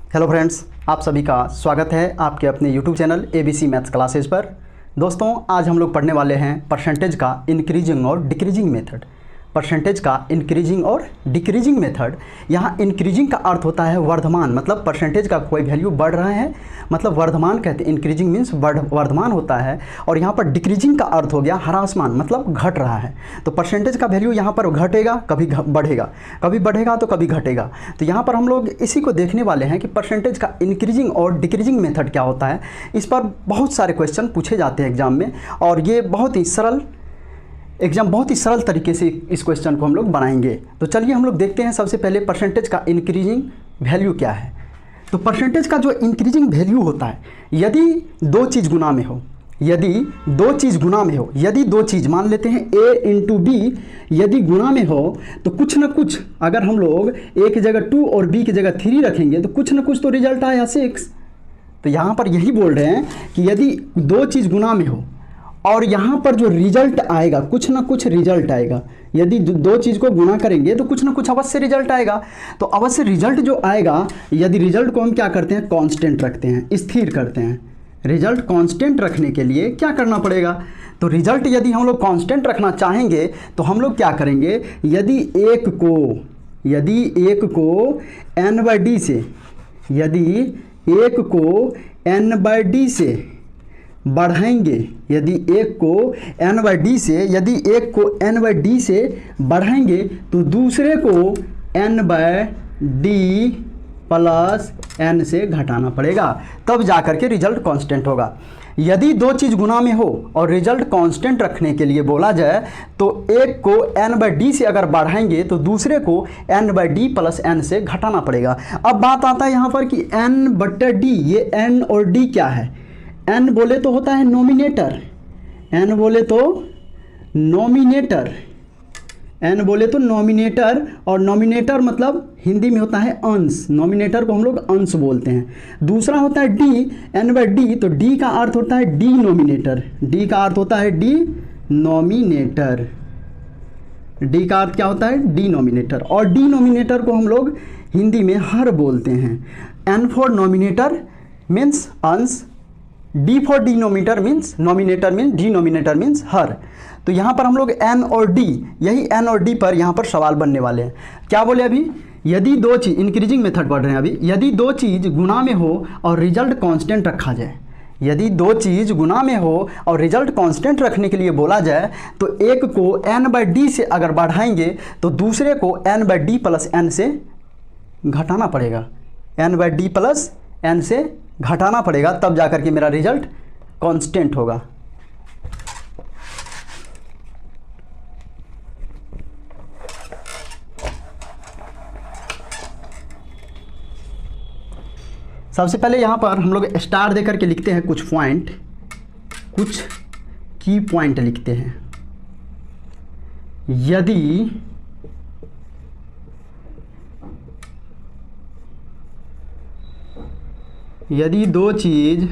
Hello friends, आप सभी का स्वागत है आपके अपने YouTube channel ABC maths classes पर। दोस्तों, आज हम लोग पढ़ने वाले हैं परसेंटेज का इंक्रीजिंग और डिक्रीजिंग मेथड। परसेंटेज का इंक्रीजिंग और डिक्रीजिंग मेथड। यहाँ इंक्रीजिंग का अर्थ होता है वर्धमान, मतलब परसेंटेज का कोई वैल्यू बढ़ रहा है, मतलब वर्धमान कहते हैं। इंक्रीजिंग मीन्स वर्धमान होता है। और यहाँ पर डिक्रीजिंग का अर्थ हो गया ह्रासमान, मतलब घट रहा है। तो परसेंटेज का वैल्यू यहाँ पर घटेगा, कभी बढ़ेगा, कभी बढ़ेगा तो कभी घटेगा। तो यहाँ पर हम लोग इसी को देखने वाले हैं कि परसेंटेज का इंक्रीजिंग और डिक्रीजिंग मेथड क्या होता है। इस पर बहुत सारे क्वेश्चन पूछे जाते हैं एग्जाम में, और ये बहुत ही सरल तरीके से इस क्वेश्चन को हम लोग बनाएंगे। तो चलिए हम लोग देखते हैं सबसे पहले परसेंटेज का इंक्रीजिंग वैल्यू क्या है। तो परसेंटेज का जो इंक्रीजिंग वैल्यू होता है, यदि दो चीज़ गुना में हो, यदि दो चीज़ मान लेते हैं A इंटू B, यदि गुना में हो तो कुछ ना कुछ, अगर हम लोग A की जगह 2 और B की जगह 3 रखेंगे तो कुछ ना कुछ तो रिजल्ट आया 6। तो यहाँ पर यही बोल रहे हैं कि यदि दो चीज़ गुना में हो और यहाँ पर जो रिजल्ट आएगा, कुछ ना कुछ रिजल्ट आएगा। यदि दो चीज़ को गुना करेंगे तो कुछ ना कुछ अवश्य रिजल्ट आएगा। तो अवश्य रिजल्ट जो आएगा, यदि रिजल्ट को हम क्या करते हैं, कांस्टेंट रखते हैं, स्थिर करते हैं। रिजल्ट कांस्टेंट रखने के लिए क्या करना पड़ेगा, तो रिजल्ट यदि हम लोग कांस्टेंट रखना चाहेंगे तो हम लोग क्या करेंगे, यदि एक को n/d से, यदि एक को n/d से बढ़ाएंगे, यदि एक को n/d से बढ़ाएंगे तो दूसरे को n/d प्लस n से घटाना पड़ेगा, तब जाकर के रिजल्ट कांस्टेंट होगा। यदि दो चीज़ गुना में हो और रिजल्ट कांस्टेंट रखने के लिए बोला जाए तो एक को n/d से अगर बढ़ाएंगे तो दूसरे को n/d प्लस n से घटाना पड़ेगा। अब बात आता है यहाँ पर कि n/d, ये n और d क्या है। n बोले तो होता है नोमिनेटर, n बोले तो नोमिनेटर, और नोमिनेटर मतलब हिंदी में होता है अंश। नोमिनेटर को हम लोग अंश बोलते हैं। दूसरा होता है d, n/d, तो d का अर्थ होता है डिनोमिनेटर। d का अर्थ होता है डिनोमिनेटर। d का अर्थ क्या होता है, डिनोमिनेटर। और डिनोमिनेटर को हम लोग हिंदी में हर बोलते हैं। n फॉर नोमिनेटर मीन्स अंश, d फॉर डिनोमिनेटर मीन्स हर। तो यहाँ पर हम लोग n और d, यही n और d पर यहाँ पर सवाल बनने वाले हैं। क्या बोले अभी, यदि दो चीज़, इंक्रीजिंग मेथड पढ़ रहे हैं अभी, यदि दो चीज़ गुना में हो और रिजल्ट कांस्टेंट रखा जाए, यदि दो चीज़ गुना में हो और रिजल्ट कांस्टेंट रखने के लिए बोला जाए तो एक को n/d से अगर बढ़ाएंगे तो दूसरे को n/d प्लस n से घटाना पड़ेगा, n/d प्लस n से घटाना पड़ेगा, तब जाकर के मेरा रिजल्ट कांस्टेंट होगा। सबसे पहले यहाँ पर हम लोग स्टार देकर के लिखते हैं कुछ पॉइंट, कुछ की पॉइंट लिखते हैं। यदि दो चीज़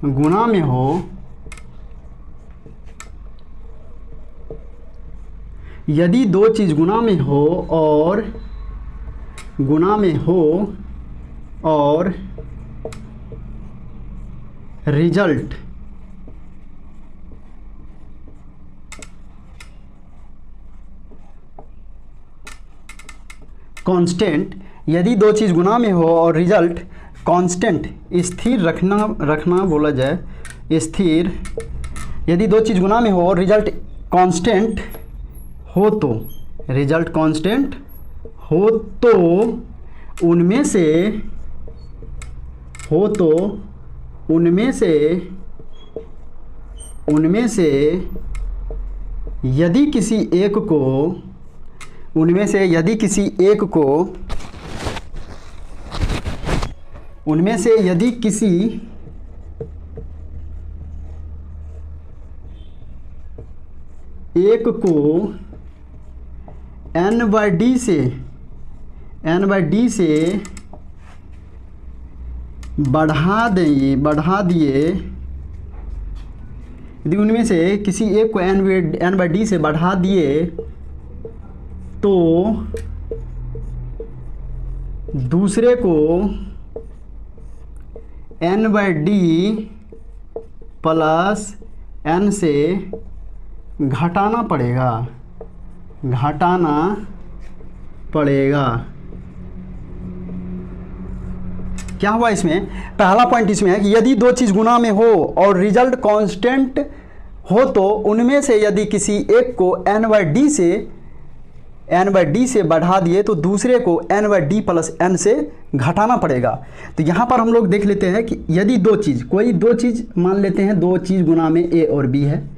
गुना में हो, यदि दो चीज़ गुना में हो और रिजल्ट कांस्टेंट, यदि दो चीज़ गुना में हो और रिजल्ट कांस्टेंट, स्थिर रखना बोला जाए, स्थिर, यदि दो चीज़ गुना में हो और रिजल्ट कांस्टेंट हो तो, रिजल्ट कांस्टेंट हो तो उनमें से यदि किसी एक को n/d से बढ़ा दिए, यदि उनमें से किसी एक को n/d से बढ़ा दिए तो दूसरे को n/d प्लस n से घटाना पड़ेगा, क्या हुआ इसमें? पहला पॉइंट इसमें है कि यदि दो चीज़ गुना में हो और रिजल्ट कांस्टेंट हो तो उनमें से यदि किसी एक को n/d से बढ़ा दिए तो दूसरे को n/d प्लस n से घटाना पड़ेगा। तो यहाँ पर हम लोग देख लेते हैं कि यदि कोई दो चीज़ मान लेते हैं, दो चीज़ गुना में a और b है,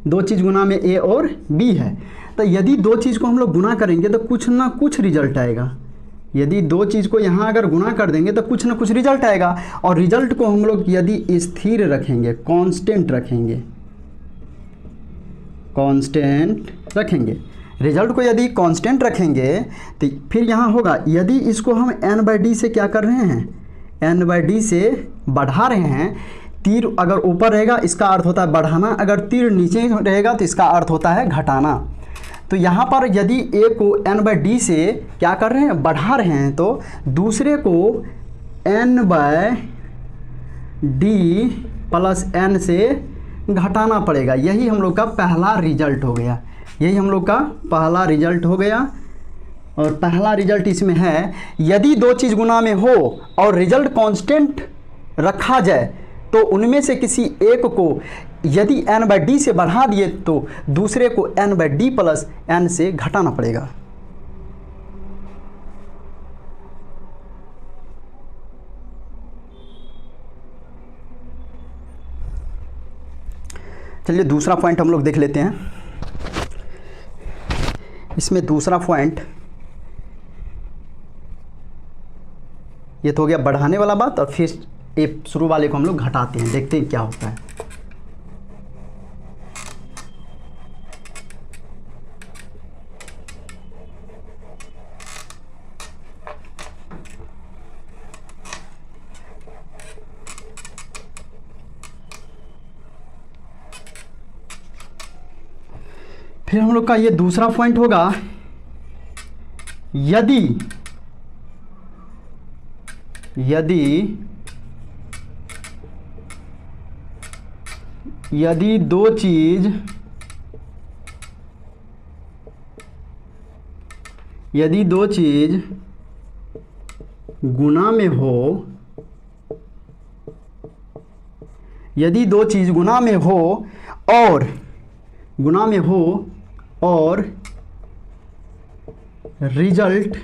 दो चीज़ गुना में a और b है। तो यदि दो चीज़ को हम लोग गुना करेंगे तो कुछ ना कुछ रिजल्ट आएगा। यदि दो चीज़ को यहाँ अगर गुना कर देंगे तो कुछ ना कुछ रिजल्ट आएगा, और रिजल्ट को हम लोग यदि स्थिर रखेंगे, कांस्टेंट रखेंगे, रिजल्ट को यदि कांस्टेंट रखेंगे तो फिर यहाँ होगा, यदि इसको हम n/d से क्या कर रहे हैं, n/d से बढ़ा रहे हैं, तीर अगर ऊपर रहेगा इसका अर्थ होता है बढ़ाना, अगर तीर नीचे रहेगा तो इसका अर्थ होता है घटाना। तो यहाँ पर यदि a को n/d से क्या कर रहे हैं, बढ़ा रहे हैं, तो दूसरे को n/d प्लस n से घटाना पड़ेगा। यही हम लोग का पहला रिजल्ट हो गया, और पहला रिजल्ट इसमें है, यदि दो चीज़ गुना में हो और रिजल्ट कांस्टेंट रखा जाए तो उनमें से किसी एक को यदि n/d से बढ़ा दिए तो दूसरे को n/d प्लस n से घटाना पड़ेगा। चलिए दूसरा पॉइंट हम लोग देख लेते हैं। इसमें दूसरा पॉइंट ये तो हो गया बढ़ाने वाला बात, और फिर ये शुरू वाले को हम लोग घटाते हैं, देखते हैं क्या होता है। फिर हम लोग का ये दूसरा पॉइंट होगा, यदि दो चीज गुना में हो, यदि दो चीज गुना में हो और रिजल्ट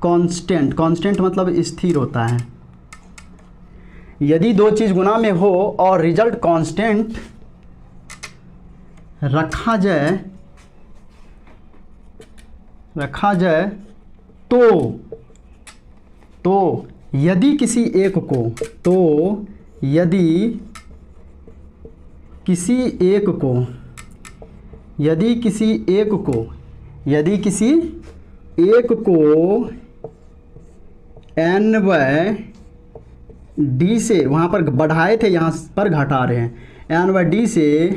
कांस्टेंट मतलब स्थिर होता है। यदि दो चीज़ गुना में हो और रिजल्ट कांस्टेंट रखा जाए तो यदि किसी एक को n/d से, वहाँ पर बढ़ाए थे यहाँ पर घटा रहे हैं, n/d से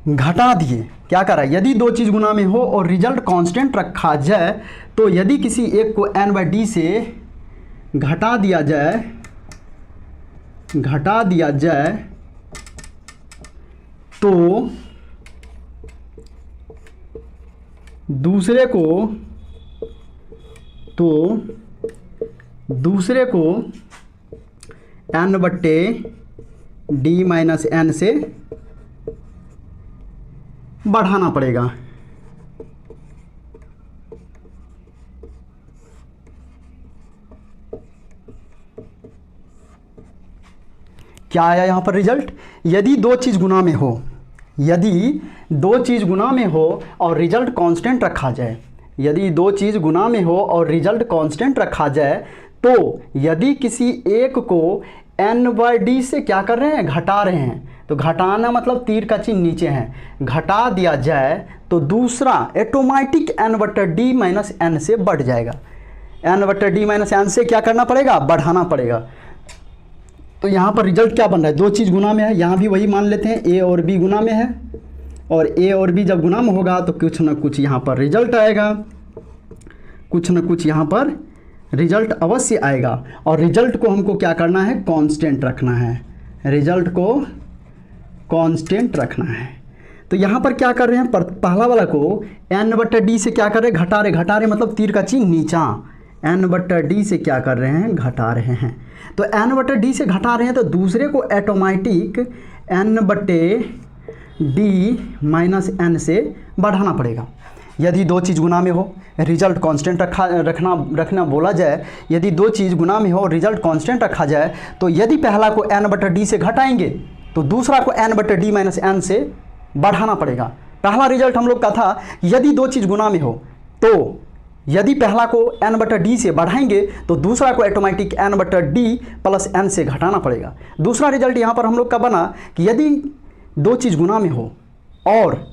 घटा दिए, क्या कर रहा है, यदि दो चीज़ गुना में हो और रिजल्ट कांस्टेंट रखा जाए तो यदि किसी एक को n/d से घटा दिया जाए तो दूसरे को n/d-n से बढ़ाना पड़ेगा। क्या आया यहाँ पर रिजल्ट, यदि दो चीज़ गुना में हो और रिजल्ट कांस्टेंट रखा जाए, तो यदि किसी एक को n/d से क्या कर रहे हैं, घटा रहे हैं, तो घटाना मतलब तीर का चिन्ह नीचे है, घटा दिया जाए तो दूसरा ऑटोमेटिक n/d-n से बढ़ जाएगा। n/d-n से क्या करना पड़ेगा, बढ़ाना पड़ेगा। तो यहाँ पर रिजल्ट क्या बन रहा है, दो चीज़ गुना में है, यहाँ भी वही मान लेते हैं ए और बी गुना में है, और ए और बी जब गुना में होगा तो कुछ ना कुछ यहाँ पर रिजल्ट आएगा, कुछ ना कुछ यहाँ पर रिजल्ट अवश्य आएगा। और रिजल्ट को हमको क्या करना है, कांस्टेंट रखना है, रिजल्ट को कांस्टेंट रखना है। तो यहाँ पर क्या कर रहे हैं, पहला वाला को n/d से क्या कर रहे हैं, घटा रहे मतलब तीर का चिन्ह नीचा, n/d से क्या कर रहे हैं, घटा रहे हैं। तो n/d से घटा रहे हैं तो दूसरे को ऑटोमेटिक n/d - n से बढ़ाना पड़ेगा। यदि दो चीज़ गुना में हो, रिजल्ट कांस्टेंट रखना बोला जाए, यदि दो चीज़ गुना में हो रिजल्ट कांस्टेंट रखा जाए, तो यदि पहला को n/d से घटाएंगे तो दूसरा को n/d - n से बढ़ाना पड़ेगा। पहला रिजल्ट हम लोग का था यदि दो चीज़ गुना में हो तो यदि पहला को n/d से बढ़ाएंगे तो दूसरा को ऑटोमेटिक n/d + n से घटाना पड़ेगा। दूसरा रिजल्ट यहाँ पर हम लोग का बना कि यदि दो चीज़ गुना में हो और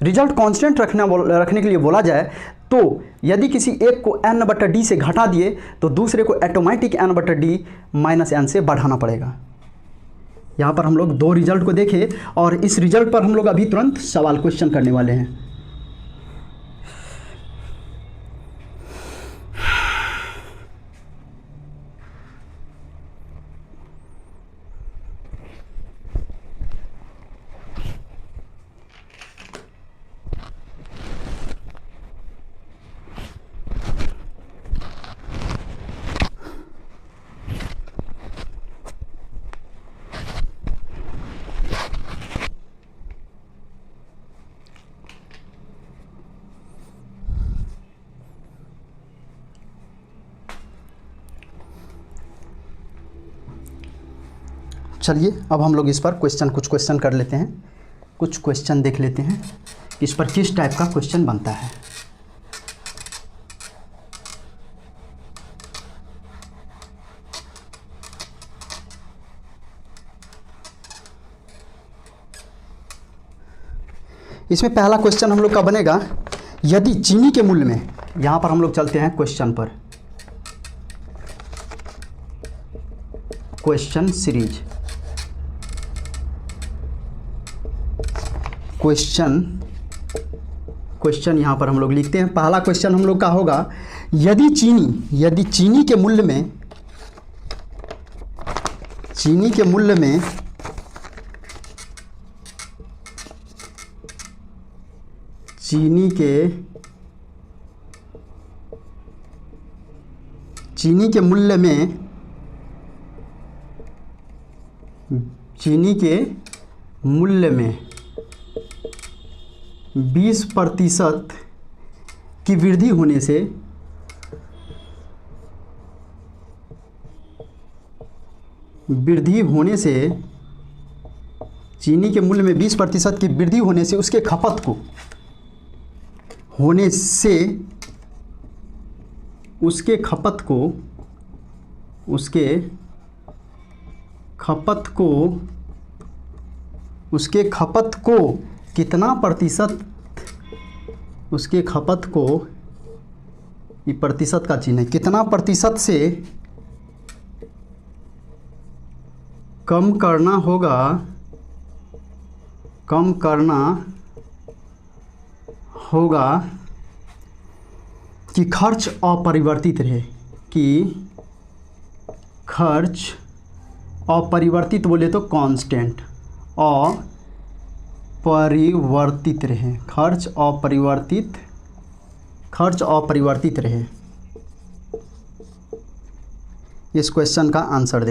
रिजल्ट कांस्टेंट रखने के लिए बोला जाए, तो यदि किसी एक को n/d से घटा दिए तो दूसरे को ऑटोमेटिक n/d - n से बढ़ाना पड़ेगा। यहाँ पर हम लोग दो रिजल्ट को देखें और इस रिजल्ट पर हम लोग अभी तुरंत सवाल क्वेश्चन करने वाले हैं। चलिए अब हम लोग इस पर कुछ क्वेश्चन कर लेते हैं, कुछ क्वेश्चन देख लेते हैं इस पर किस टाइप का क्वेश्चन बनता है। इसमें पहला क्वेश्चन हम लोग का बनेगा, यदि चीनी के मूल्य में, यहाँ पर हम लोग चलते हैं क्वेश्चन पर, क्वेश्चन सीरीज, क्वेश्चन यहाँ पर हम लोग लिखते हैं। पहला क्वेश्चन हम लोग का होगा, यदि चीनी के मूल्य में, चीनी के मूल्य में चीनी के मूल्य में 20% की वृद्धि होने से चीनी के मूल्य में 20% की वृद्धि होने से उसके खपत को कितना प्रतिशत, उसके खपत को, ये प्रतिशत का चिन्ह है, कितना प्रतिशत से कम करना होगा कि खर्च अपरिवर्तित रहे, अपरिवर्तित बोले तो कांस्टेंट, अपरिवर्तित रहे, खर्च अपरिवर्तित रहे। इस क्वेश्चन का आंसर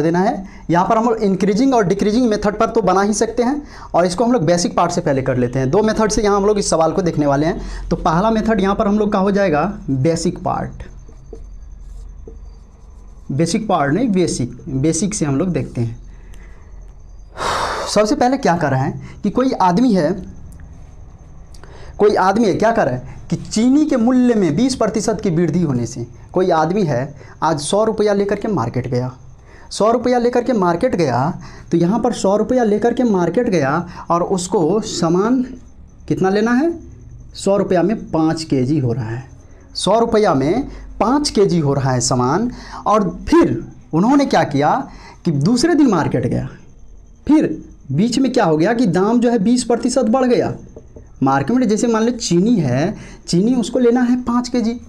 देना है। यहाँ पर हम लोग इंक्रीजिंग और डिक्रीजिंग मेथड पर तो बना ही सकते हैं, और इसको हम लोग बेसिक पार्ट से पहले कर लेते हैं। दो मेथड से यहाँ हम लोग इस सवाल को देखने वाले हैं। तो पहला मेथड यहाँ पर हम लोग का हो जाएगा बेसिक पार्ट, बेसिक से हम लोग देखते हैं। सबसे पहले क्या कर रहे हैं कि कोई आदमी है क्या कर रहा है कि चीनी के मूल्य में 20% की वृद्धि होने से, कोई आदमी है आज 100 रुपया लेकर के मार्केट गया, 100 रुपया लेकर के मार्केट गया, तो यहाँ पर 100 रुपया लेकर के मार्केट गया और उसको सामान कितना लेना है, 100 रुपया में 5 kg हो रहा है, 100 रुपया में 5 केजी हो रहा है सामान, और फिर उन्होंने क्या किया कि दूसरे दिन मार्केट गया, फिर बीच में क्या हो गया कि दाम जो है 20% बढ़ गया। मार्केट में जैसे मान लो चीनी है, चीनी उसको लेना है 5 केजी,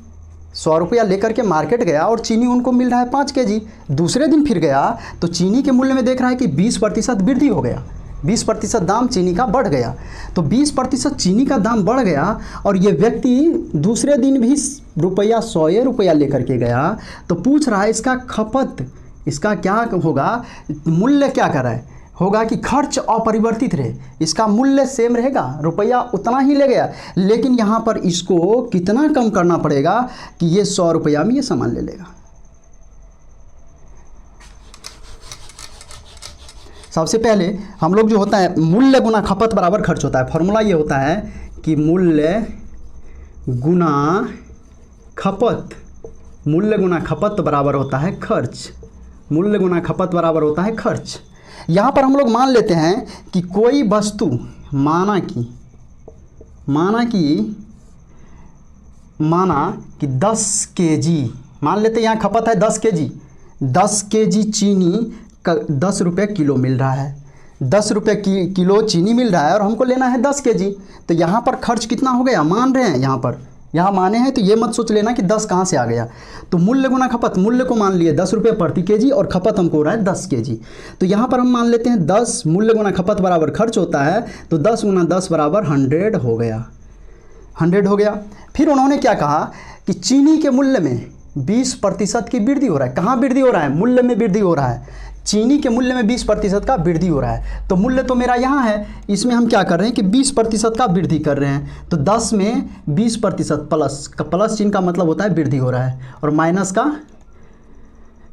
100 रुपया लेकर के मार्केट गया और चीनी उनको मिल रहा है 5 केजी। दूसरे दिन फिर गया तो चीनी के मूल्य में देख रहा है कि 20% वृद्धि हो गया, 20% दाम चीनी का बढ़ गया। तो 20% चीनी का दाम बढ़ गया और ये व्यक्ति दूसरे दिन भी रुपया 100 रुपया लेकर के गया। तो पूछ रहा है इसका खपत, इसका क्या होगा, मूल्य क्या कर रहा है, होगा कि खर्च अपरिवर्तित रहे, इसका मूल्य सेम रहेगा, रुपया उतना ही ले गया, लेकिन यहाँ पर इसको कितना कम करना पड़ेगा कि ये 100 रुपया में ये सामान ले लेगा। सबसे पहले हम लोग जो होता है मूल्य गुना खपत बराबर खर्च होता है। फॉर्मूला ये होता है कि मूल्य गुना खपत, मूल्य गुना खपत बराबर होता है खर्च, मूल्य गुना खपत बराबर होता है खर्च। यहाँ पर हम लोग मान लेते हैं कि कोई वस्तु माना कि 10 केजी, मान लेते हैं यहाँ खपत है 10 केजी, 10 केजी चीनी का 10 रुपये किलो मिल रहा है, 10 रुपये किलो चीनी मिल रहा है और हमको लेना है 10 केजी। तो यहाँ पर खर्च कितना हो गया, मान रहे हैं यहाँ माने हैं, तो ये मत सोच लेना कि 10 कहाँ से आ गया। तो मूल्य गुना खपत, मूल्य को मान लिए 10 रुपये प्रति केजी और खपत हमको हो रहा है 10 केजी। तो यहाँ पर हम मान लेते हैं 10 मूल्य गुना खपत बराबर खर्च होता है, तो 10 गुना 10 बराबर 100 हो गया, 100 हो गया। फिर उन्होंने क्या कहा कि चीनी के मूल्य में 20% की वृद्धि हो रहा है। कहाँ वृद्धि हो रहा है, मूल्य में वृद्धि हो रहा है, चीनी के मूल्य में 20% का वृद्धि हो रहा है। तो मूल्य तो मेरा यहाँ है, इसमें हम क्या कर रहे हैं कि 20% का वृद्धि कर रहे हैं। तो 10 में 20% प्लस का, प्लस चिन्ह का मतलब होता है वृद्धि हो रहा है और माइनस का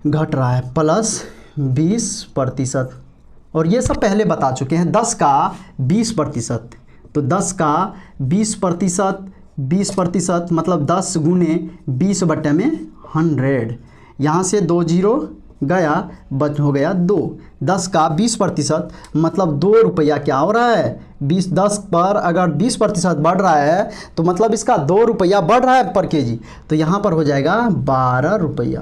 घट रहा है, प्लस 20%। और ये सब पहले बता चुके हैं। 10 का 20%, तो 10 का 20% मतलब 10 गुने 20/100। यहाँ से 2 जीरो गया, बच हो गया 2। 10 का 20% मतलब 2 रुपया क्या हो रहा है, 10 पर अगर 20% बढ़ रहा है तो मतलब इसका 2 रुपया बढ़ रहा है पर केजी। तो यहाँ पर हो जाएगा 12 रुपया।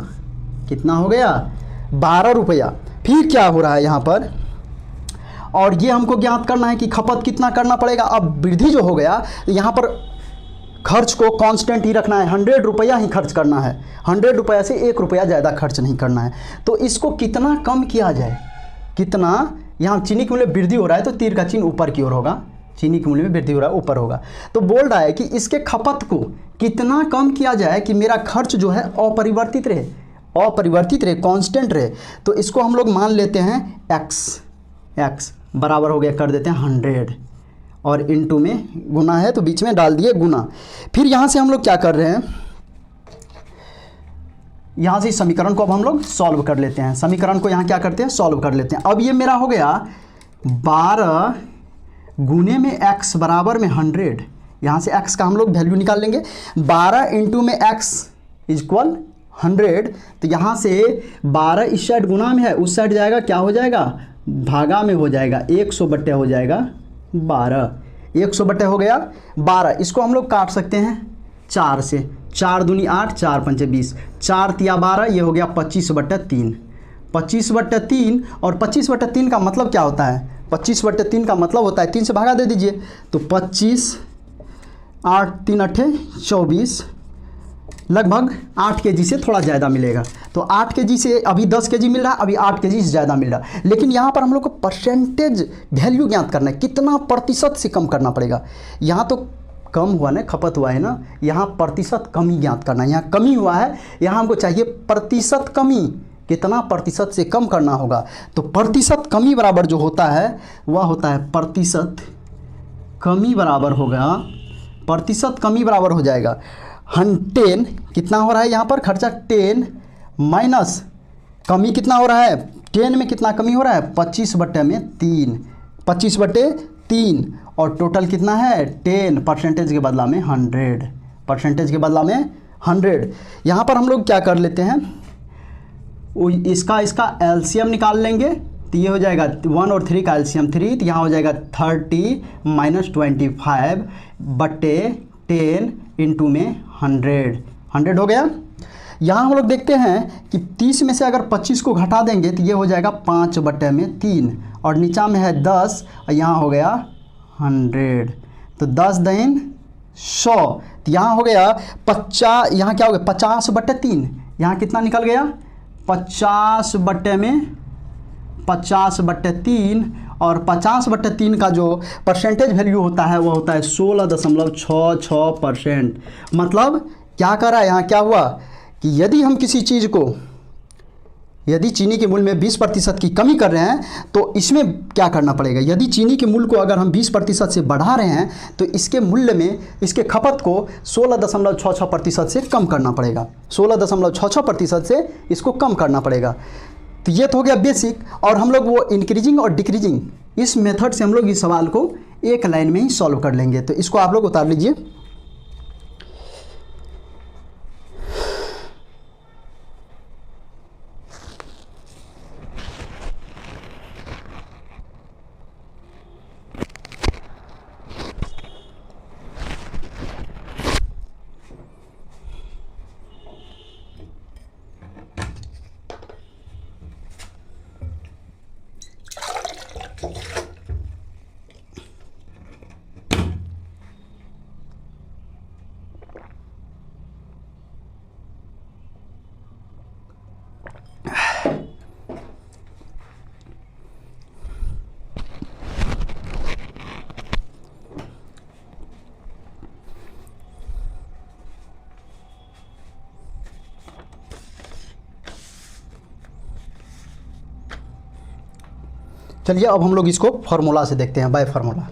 कितना हो गया, 12 रुपया। फिर क्या हो रहा है यहाँ पर, और ये हमको ज्ञात करना है कि खपत कितना करना पड़ेगा। अब वृद्धि जो हो गया यहाँ पर खर्च को कांस्टेंट ही रखना है, 100 रुपया ही खर्च करना है, 100 रुपया से 1 रुपया ज़्यादा खर्च नहीं करना है। तो इसको कितना कम किया जाए, कितना, यहाँ चीनी के मूल्य में वृद्धि हो रहा है तो तीर का चिन्ह ऊपर की ओर होगा, चीनी के मूल्य में वृद्धि हो रहा है ऊपर होगा। तो बोल रहा है कि इसके खपत को कितना कम किया जाए कि मेरा खर्च जो है अपरिवर्तित रहे, कांस्टेंट रहे। तो इसको हम लोग मान लेते हैं x बराबर हो गया, कर देते हैं 100 और इनटू में गुना है तो बीच में डाल दिए गुना। फिर यहाँ से हम लोग क्या कर रहे हैं, यहाँ से समीकरण को अब हम लोग सॉल्व कर लेते हैं। समीकरण को यहाँ क्या करते हैं, सॉल्व कर लेते हैं। अब ये मेरा हो गया 12 गुने में x बराबर में 100। यहाँ से x का हम लोग वैल्यू निकाल लेंगे, 12 इंटू में x इक्वल 100। तो यहाँ से 12 इस साइड गुना में है, उस साइड जाएगा क्या हो जाएगा, भागा में हो जाएगा, 100 हो जाएगा 12, 100 हो गया 12। इसको हम लोग काट सकते हैं 4 से, 4 दूनी 8, 4 पंचे 20, 4 तिया 12, ये हो गया 25/3, 25/3। और 25/3 का मतलब क्या होता है, 25/3 का मतलब होता है 3 से भागा दे दीजिए, तो 25, 8 3 8 24, लगभग 8 केजी से थोड़ा ज़्यादा मिलेगा। तो 8 केजी से अभी 10 केजी मिल रहा है, अभी 8 केजी से ज़्यादा मिल रहा है। लेकिन यहाँ पर हम लोग को परसेंटेज वैल्यू ज्ञात करना है, कितना प्रतिशत से कम करना पड़ेगा। यहाँ तो कम हुआ ना, खपत हुआ है ना, यहाँ प्रतिशत कमी ज्ञात करना है, यहाँ कमी हुआ है, यहाँ हमको चाहिए प्रतिशत कमी, कितना प्रतिशत से कम करना होगा। तो प्रतिशत कमी बराबर जो होता है वह होता है प्रतिशत कमी बराबर होगा, प्रतिशत कमी बराबर हो जाएगा 10, कितना हो रहा है यहाँ पर खर्चा 10 माइनस कमी कितना हो रहा है, 10 में कितना कमी हो रहा है, 25/3, 25/3 और टोटल कितना है 10, परसेंटेज के बदला में 100, परसेंटेज के बदला में 100। यहाँ पर हम लोग क्या कर लेते हैं, इसका एलसीएम निकाल लेंगे। तो ये हो जाएगा 1 और 3 का एलसीएम 3, तो यहाँ हो जाएगा 30 - 25/10 इंटू में 100 हो गया। यहाँ हम लोग देखते हैं कि 30 में से अगर 25 को घटा देंगे तो ये हो जाएगा 5/3 और नीचा में है 10 और यहाँ हो गया 100। तो 10 दूनी 100, तो यहाँ हो गया 50, यहाँ क्या हो गया 50/3, यहाँ कितना निकल गया 50/3 और 50/3 का जो परसेंटेज वैल्यू होता है वो होता है 16.66%। मतलब क्या कर रहा है यहाँ, क्या हुआ कि यदि हम किसी चीज़ को, यदि चीनी के मूल्य में 20% की कमी कर रहे हैं तो इसमें क्या करना पड़ेगा, यदि चीनी के मूल्य को अगर हम 20% से बढ़ा रहे हैं तो इसके मूल्य में इसके खपत को 16.66% से कम करना पड़ेगा, 16.66% से इसको कम करना पड़ेगा। तो ये तो हो गया बेसिक। और हम लोग वो इंक्रीजिंग और डिक्रीजिंग इस मेथड से हम लोग इस सवाल को एक लाइन में ही सॉल्व कर लेंगे। तो इसको आप लोग उतार लीजिए। चलिए अब हम लोग इसको फार्मूला से देखते हैं, बाय फार्मूला।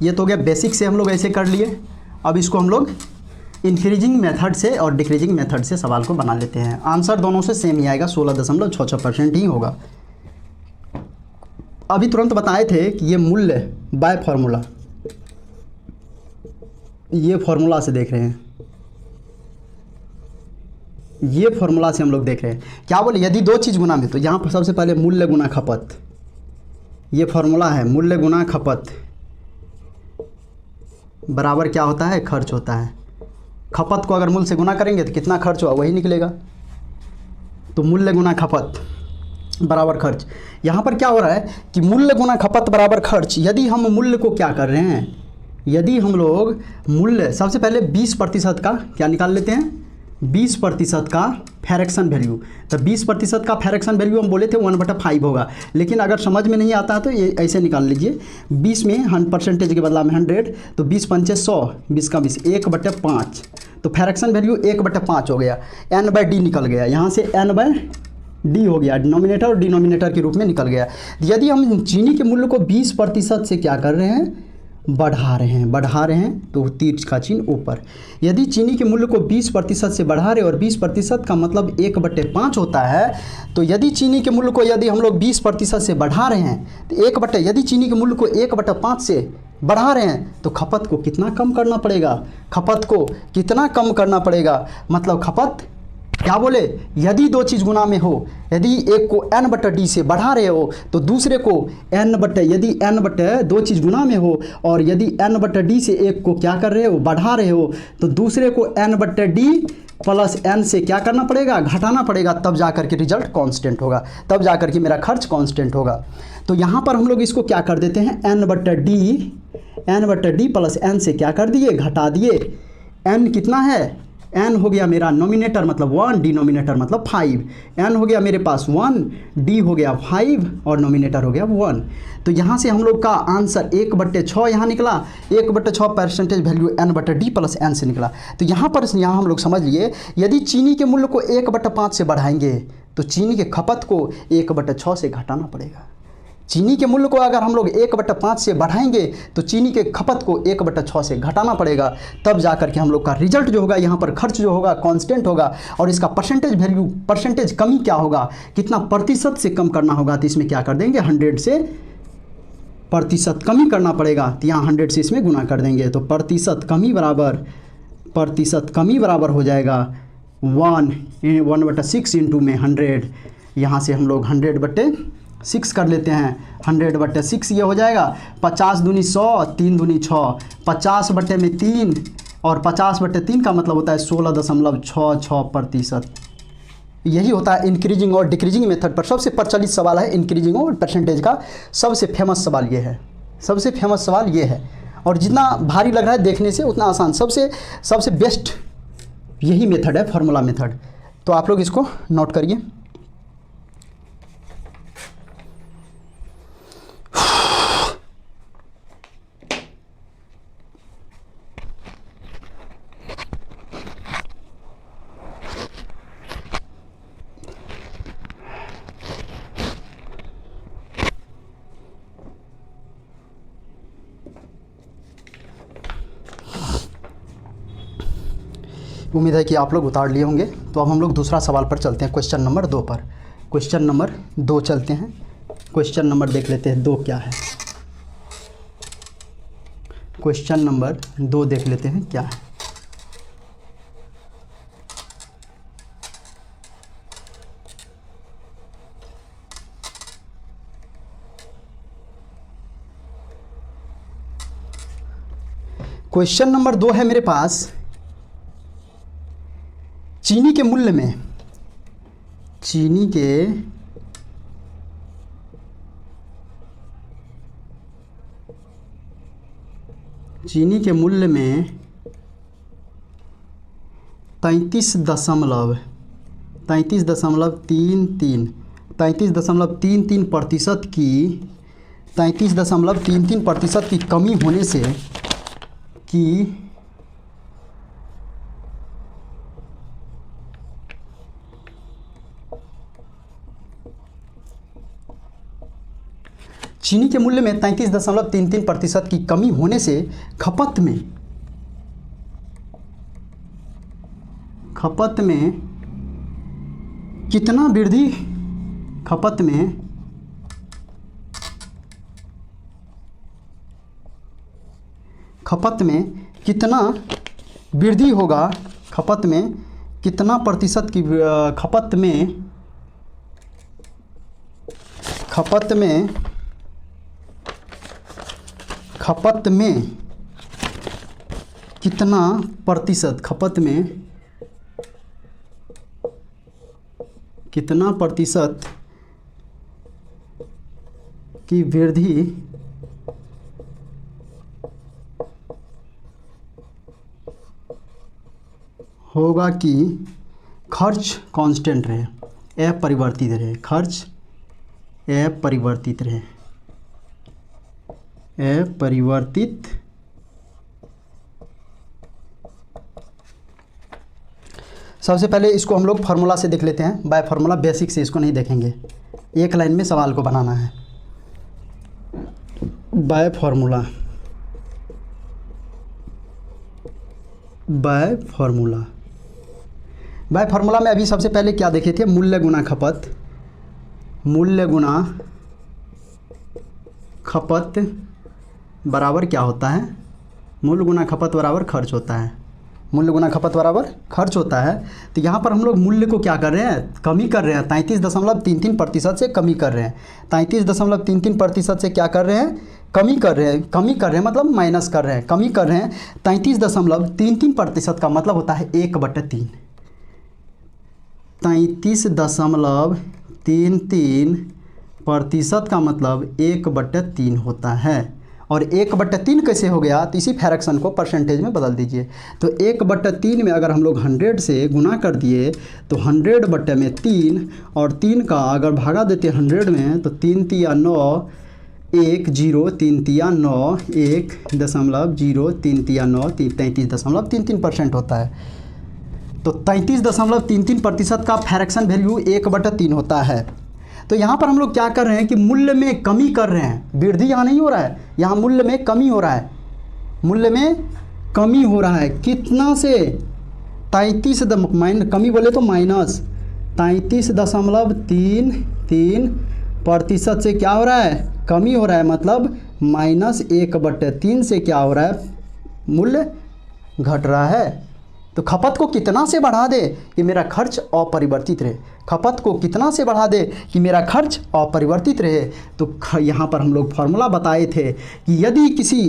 ये तो हो गया बेसिक से हम लोग ऐसे कर लिए। अब इसको हम लोग इंक्रीजिंग मेथड से और डिक्रीजिंग मेथड से सवाल को बना लेते हैं। आंसर दोनों से सेम ही आएगा, 16.66% ही होगा। अभी तुरंत बताए थे कि ये मूल्य बाय फार्मूला, ये फार्मूला से देख रहे हैं, ये फार्मूला से हम लोग देख रहे हैं। क्या बोले, यदि दो चीज़ गुना में, तो यहाँ पर सबसे पहले मूल्य गुना खपत, ये फार्मूला है, मूल्य गुना खपत बराबर क्या होता है, खर्च होता है। खपत को अगर मूल्य से गुना करेंगे तो कितना खर्च हुआ वही निकलेगा। तो मूल्य गुना खपत बराबर खर्च। यहाँ पर क्या हो रहा है कि मूल्य गुना खपत बराबर खर्च। यदि हम मूल्य को क्या कर रहे हैं, यदि हम लोग मूल्य सबसे पहले 20% का क्या निकाल लेते हैं, 20% का फ्रैक्शन वैल्यू। तो 20% का फ्रैक्शन वैल्यू हम बोले थे 1/5 होगा, लेकिन अगर समझ में नहीं आता है तो ये ऐसे निकाल लीजिए। 20 में 100% के बदला में 100, तो 20 पंचे 100, 20 का 20, 1/5। तो फ्रैक्शन वैल्यू 1/5 हो गया। n/d निकल गया, यहाँ से n/d हो गया, डिनोमिनेटर और डिनोमिनेटर के रूप में निकल गया। यदि हम चीनी के मूल्य को 20% से क्या कर रहे हैं, बढ़ा रहे हैं, तो तीर का चिन्ह ऊपर। यदि चीनी के मूल्य को 20% से बढ़ा रहे, और 20% का मतलब 1/5 होता है। तो यदि चीनी के मूल्य को यदि हम लोग 20% से बढ़ा रहे हैं तो यदि चीनी के मूल्य को 1/5 से बढ़ा रहे हैं तो खपत को कितना कम करना पड़ेगा, खपत को कितना कम करना पड़ेगा, मतलब खपत क्या बोले, यदि दो चीज़ गुना में हो, यदि एक को n/d से बढ़ा रहे हो तो दूसरे को यदि दो चीज़ गुना में हो और यदि n/d से एक को क्या कर रहे हो, बढ़ा रहे हो, तो दूसरे को n/d प्लस n से क्या करना पड़ेगा, घटाना पड़ेगा। तब जाकर के रिजल्ट कांस्टेंट होगा, तब जाकर के मेरा खर्च कांस्टेंट होगा। तो यहाँ पर हम लोग इसको क्या कर देते हैं, n/d प्लस n से क्या कर दिए, घटा दिए। n कितना है, n हो गया मेरा नोमिनेटर मतलब 1, डिनोमिनेटर मतलब 5। n हो गया मेरे पास 1, d हो गया 5 और नोमिनेटर हो गया 1। तो यहाँ से हम लोग का आंसर 1/6 यहाँ निकला। 1/6 percentage value n/d plus n से निकला। तो यहाँ हम लोग समझ लिए, यदि चीनी के मूल्य को 1/5 से बढ़ाएंगे तो चीनी के खपत को 1/6 से घटाना पड़ेगा। चीनी के मूल्य को अगर हम लोग 1/5 से बढ़ाएंगे तो चीनी के खपत को 1/6 से घटाना पड़ेगा। तब जाकर के हम लोग का रिजल्ट जो होगा, यहाँ पर खर्च जो होगा कांस्टेंट होगा। और इसका परसेंटेज वैल्यू, परसेंटेज कमी क्या होगा, कितना प्रतिशत से कम करना होगा, तो इसमें क्या कर देंगे, 100 से प्रतिशत कमी करना पड़ेगा। तो यहाँ 100 से इसमें गुना कर देंगे। तो प्रतिशत कमी बराबर हो जाएगा 1/6 इंटू में 100। यहाँ से हम लोग 100/6 कर लेते हैं। 100/6 ये हो जाएगा 50 दूनी 100, 3 दूनी 6, 50/3 और 50/3 का मतलब होता है 16.66%। यही होता है इंक्रीजिंग और डिक्रीजिंग मेथड पर सबसे प्रचलित सवाल है। इंक्रीजिंग और परसेंटेज का सबसे फेमस सवाल ये है, सबसे फेमस सवाल ये है। और जितना भारी लग रहा है देखने से उतना आसान, सबसे बेस्ट यही मेथड है, फार्मूला मेथड। तो आप लोग इसको नोट करिए। उम्मीद है कि आप लोग उतार लिए होंगे। तो अब हम लोग दूसरा सवाल पर चलते हैं, क्वेश्चन नंबर 2 पर। क्वेश्चन नंबर 2 चलते हैं। क्वेश्चन नंबर देख लेते हैं 2 क्या है। क्वेश्चन नंबर 2 देख लेते हैं क्या है। क्वेश्चन नंबर 2 है मेरे पास, चीनी के मूल्य में, चीनी के मूल्य में 33.33% की कमी होने से चीनी के मूल्य में 33.33% की कमी होने से खपत में कितना वृद्धि, खपत में कितना वृद्धि होगा, खपत में कितना प्रतिशत की खपत में कितना प्रतिशत, खपत में कितना प्रतिशत की वृद्धि होगा कि खर्च कांस्टेंट रहे, अपरिवर्तित रहे, खर्च अपरिवर्तित रहे, अपरिवर्तित। सबसे पहले इसको हम लोग फार्मूला से देख लेते हैं, बाय फार्मूला, बेसिक से इसको नहीं देखेंगे, एक लाइन में सवाल को बनाना है। बाय फार्मूला, बाय फार्मूला में अभी सबसे पहले क्या देखे थे, मूल्य गुना खपत बराबर क्या होता है, मूल्य गुना खपत बराबर खर्च होता है, मूल्य गुना खपत बराबर खर्च होता है। तो यहाँ पर हम लोग मूल्य को क्या कर रहे हैं, कमी कर रहे हैं, 33.33% से कमी कर रहे हैं, 33.33% से क्या कर रहे हैं, कमी कर रहे हैं मतलब माइनस कर रहे हैं, कमी कर रहे हैं। 33.33% का मतलब होता है 1/3, 33.33% का मतलब 1/3 होता है। और 1/3 कैसे हो गया, तो इसी फ्रैक्शन को परसेंटेज में बदल दीजिए। तो 1/3 में अगर हम लोग 100 से गुना कर दिए तो 100/3, और 3 का अगर भागा देते 100 में तो 3 तिया 9, 1 0, 3 तिया 9, 1.0, 3 तिया 9, 33.33% होता है। तो 33.33% का फ्रैक्शन वैल्यू 1/3 होता है। तो यहाँ पर हम लोग क्या कर रहे हैं कि मूल्य में कमी कर रहे हैं, वृद्धि यहाँ नहीं हो रहा है, यहाँ मूल्य में कमी हो रहा है, मूल्य में कमी हो रहा है। कितना से, 33 कमी बोले तो माइनस 33.33% से क्या हो रहा है, कमी हो रहा है, मतलब -1/3 से क्या हो रहा है, मूल्य घट रहा है। तो खपत को कितना से बढ़ा दे कि मेरा खर्च अपरिवर्तित रहे, खपत को कितना से बढ़ा दे कि मेरा खर्च अपरिवर्तित रहे। तो यहाँ पर हम लोग फॉर्मूला बताए थे कि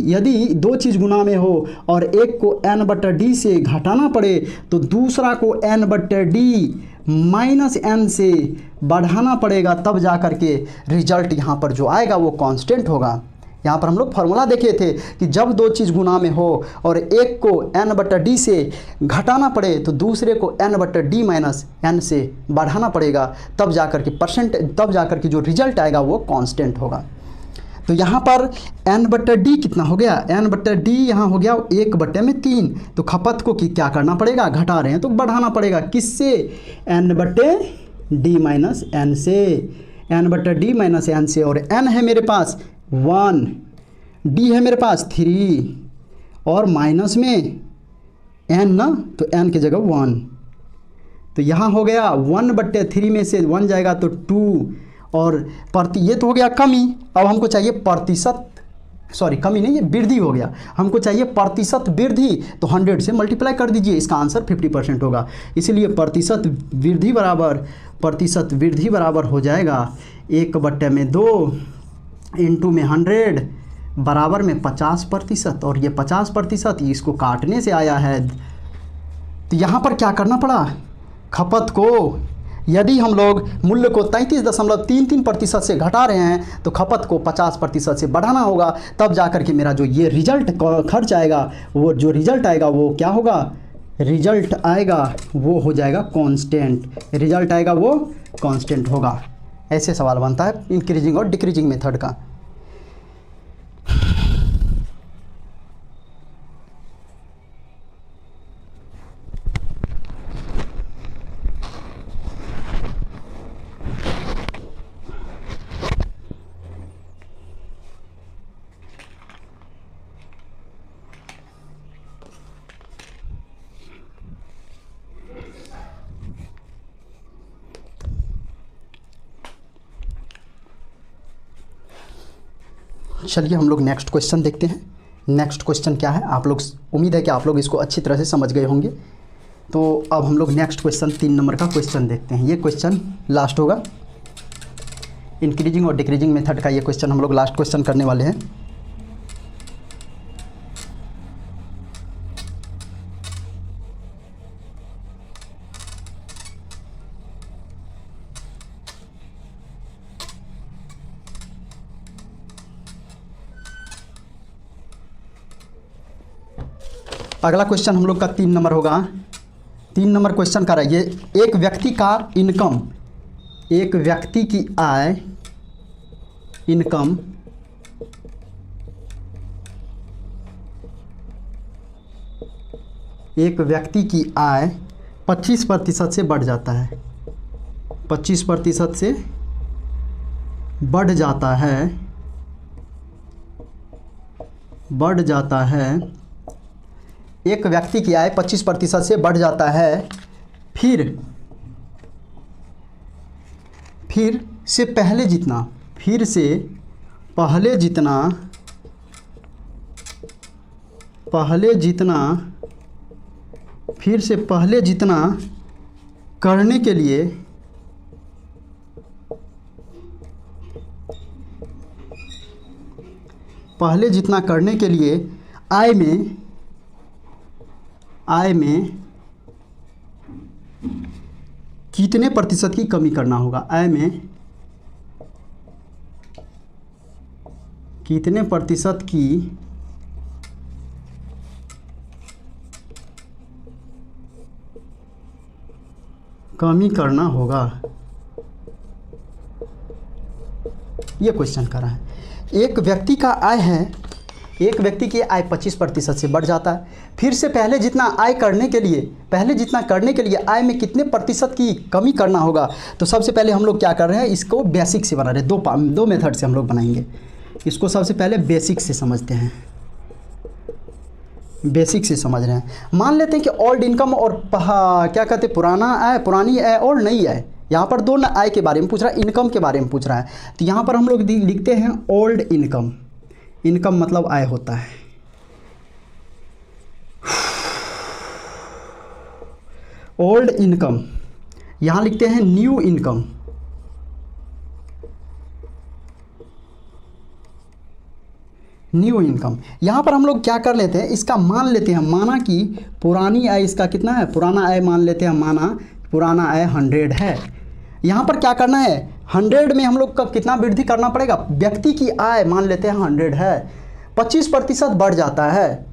यदि दो चीज़ गुना में हो और एक को n/d से घटाना पड़े तो दूसरा को n/d माइनस n से बढ़ाना पड़ेगा, तब जा कर के रिजल्ट यहाँ पर जो आएगा वो कांस्टेंट होगा। यहाँ पर हम लोग फार्मूला देखे थे कि जब दो चीज़ गुना में हो और एक को n/d से घटाना पड़े तो दूसरे को n/d माइनस n से बढ़ाना पड़ेगा, तब जाकर के जो रिजल्ट आएगा वो कांस्टेंट होगा। तो यहाँ पर n/d कितना हो गया, n/d यहाँ हो गया 1/3। तो खपत को क्या करना पड़ेगा, घटा रहे हैं तो बढ़ाना पड़ेगा, किससे, n/d माइनस n से, n/d माइनस n से। और n है मेरे पास 1, d है मेरे पास 3 और माइनस में n ना, तो n की जगह 1। तो यहाँ हो गया 1/3 में से 1 जाएगा तो 2 और ये तो हो गया कमी। अब हमको चाहिए प्रतिशत, सॉरी कमी नहीं, ये वृद्धि हो गया। हमको चाहिए प्रतिशत वृद्धि, तो 100 से मल्टीप्लाई कर दीजिए, इसका आंसर 50% होगा। इसलिए प्रतिशत वृद्धि बराबर हो जाएगा 1/2 इंटू में 100 बराबर में 50%। और ये 50% इसको काटने से आया है। तो यहाँ पर क्या करना पड़ा, खपत को यदि हम लोग मूल्य को 33.33% से घटा रहे हैं तो खपत को 50% से बढ़ाना होगा, तब जाकर के मेरा जो ये रिजल्ट खर्च आएगा, वो जो रिजल्ट आएगा वो क्या होगा, रिजल्ट आएगा वो हो जाएगा कांस्टेंट, रिजल्ट आएगा वो कांस्टेंट होगा। ऐसे सवाल बनता है इंक्रीजिंग और डिक्रीजिंग मेथड का। चलिए हम लोग नेक्स्ट क्वेश्चन देखते हैं। नेक्स्ट क्वेश्चन क्या है, आप लोग, उम्मीद है कि आप लोग इसको अच्छी तरह से समझ गए होंगे। तो अब हम लोग नेक्स्ट क्वेश्चन 3 नंबर का क्वेश्चन देखते हैं। ये क्वेश्चन लास्ट होगा, इंक्रीजिंग और डिक्रीजिंग मेथड का ये क्वेश्चन हम लोग लास्ट क्वेश्चन करने वाले हैं। अगला क्वेश्चन हम लोग का 3 नंबर होगा। 3 नंबर क्वेश्चन का रहा है, एक व्यक्ति का इनकम, एक व्यक्ति की आय, इनकम एक व्यक्ति की आय 25% से बढ़ जाता है, 25% से बढ़ जाता है, एक व्यक्ति की आय 25% से बढ़ जाता है, फिर से पहले जितना करने के लिए आय में कितने प्रतिशत की कमी करना होगा, आय में कितने प्रतिशत की कमी करना होगा, ये क्वेश्चन कर रहा है। एक व्यक्ति का आय है, एक व्यक्ति की आय 25% से बढ़ जाता है, फिर से पहले जितना करने के लिए आय में कितने प्रतिशत की कमी करना होगा। तो सबसे पहले हम लोग क्या कर रहे हैं, इसको बेसिक से बना रहे हैं, दो मेथड से हम लोग बनाएंगे। इसको सबसे पहले बेसिक से समझते हैं, बेसिक से समझ रहे हैं। मान लेते हैं कि ओल्ड इनकम और क्या कहते हैं, पुरानी आय और नई आय, यहाँ पर दो आय के बारे में पूछ रहा है, इनकम के बारे में पूछ रहा है। तो यहाँ पर हम लोग लिखते हैं ओल्ड इनकम, इनकम मतलब आय होता है। ओल्ड इनकम, यहाँ लिखते हैं न्यू इनकम। न्यू इनकम, यहाँ पर हम लोग क्या कर लेते हैं, इसका मान लेते हैं, माना कि पुरानी आय इसका कितना है, पुराना आय मान लेते हैं, माना पुराना आय 100 है। यहाँ पर क्या करना है, 100 में हम लोग का कितना वृद्धि करना पड़ेगा, व्यक्ति की आय मान लेते हैं 100 है, 25% बढ़ जाता है।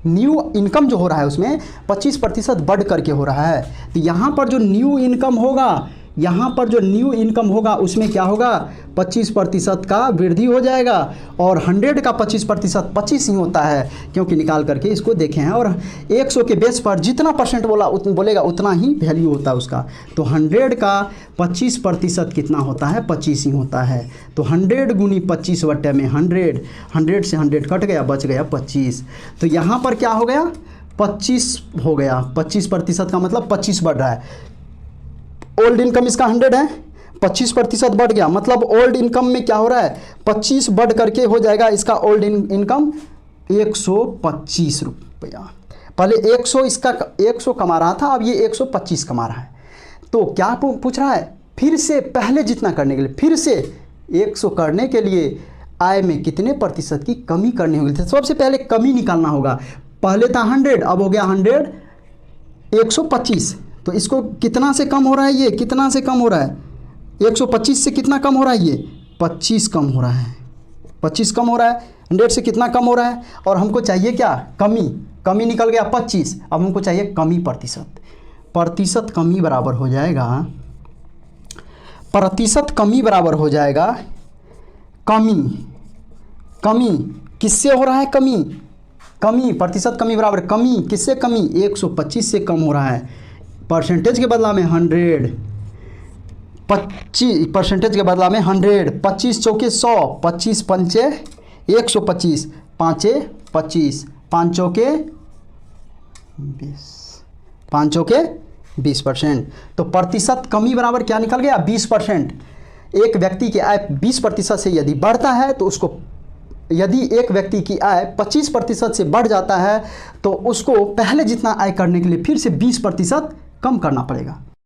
न्यू इनकम जो हो रहा है उसमें 25% बढ़ करके हो रहा है। तो यहाँ पर जो न्यू इनकम होगा, यहाँ पर जो न्यू इनकम होगा उसमें क्या होगा, 25% का वृद्धि हो जाएगा। और 100 का 25% 25 ही होता है, क्योंकि निकाल करके इसको देखे हैं। और 100 के बेस पर जितना परसेंट बोलेगा उतना ही वैल्यू होता है उसका। तो 100 का 25% कितना होता है, 25 ही होता है। तो 100 गुनी 25 बटे में 100, 100 से 100 कट गया, बच गया 25। तो यहाँ पर क्या हो गया, 25 हो गया। 25% का मतलब 25 बढ़ रहा है। ओल्ड इनकम इसका 100 है, 25% बढ़ गया, मतलब ओल्ड इनकम में क्या हो रहा है, 25 बढ़ करके हो जाएगा इसका ओल्ड इनकम 125 रुपया। पहले 100 इसका 100 कमा रहा था, अब ये 125 कमा रहा है। तो क्या पूछ रहा है, फिर से पहले जितना करने के लिए, फिर से 100 करने के लिए आय में कितने प्रतिशत की कमी करनी होगी। तो सबसे पहले कमी निकालना होगा। पहले था 100, अब हो गया 100 125। तो इसको कितना से कम हो रहा है, ये कितना से कम हो रहा है, 125 से कितना कम हो रहा है, ये 25 कम हो रहा है, 25 कम हो रहा है। 100 से कितना कम हो रहा है, और हमको चाहिए क्या, कमी। कमी निकल गया 25, अब हमको चाहिए कमी प्रतिशत। प्रतिशत कमी बराबर हो जाएगा, प्रतिशत कमी बराबर हो जाएगा कमी। कमी किससे हो रहा है, कमी, कमी प्रतिशत कमी बराबर कमी किससे, कमी 125 से कम हो रहा है। परसेंटेज के बदला में 100, 25 परसेंटेज के बदला में 100, 25 चौके 100, 25 पंचे 125, पाँचे 25, 5 चौके 20, 5 चौके 20%। तो प्रतिशत कमी बराबर क्या निकल गया, 20%। एक व्यक्ति की आय 20% से यदि बढ़ता है तो उसको, यदि एक व्यक्ति की आय 25% से बढ़ जाता है तो उसको पहले जितना आय करने के लिए फिर से 20% कम करना पड़ेगा।